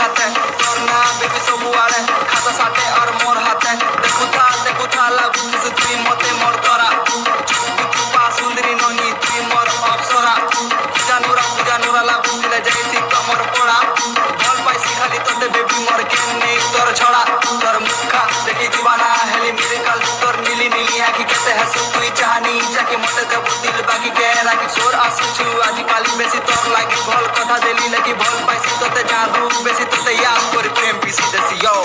হাতে তোর না বেবি ସବୁଆଡେ ହାତ ସାଟେ और मोर हाथे ଦେଖୁଥା ଲାଗୁଛୁ ତୁଇ ମତେ ମୋର ତରା ଚୁପା ସୁନ୍ଦରୀ ନନି ତୁଇ ମୋର ଅପ୍ସରା ପୂଜା ନୁରା ଲାଗୁଥିଲେ ଯାଇସି ତମର ପଡା ଭଲ ପାଇସି ଖାଲି ତତେ ବେବି ମୋର କେନ୍ ନେଇ ତୋର ଛଡା ତୋର ମୁଖା ଦେଖି ଦିବାନା ହେଲି ମିରେକଲ ତୋର নীলি নীলি আঁখি কেতে হাসু তুই চাহানি যাকে মতে দেবু দিল বাকি কে রাখি সোর আসুছু আজি কালি বেশি তোর লাগি ভাল কথা দেলি লাগি ভাল পাইছি তোতে জানু বেশি তোতে ইয়াদ করে প্রেম পিছি দেছি yo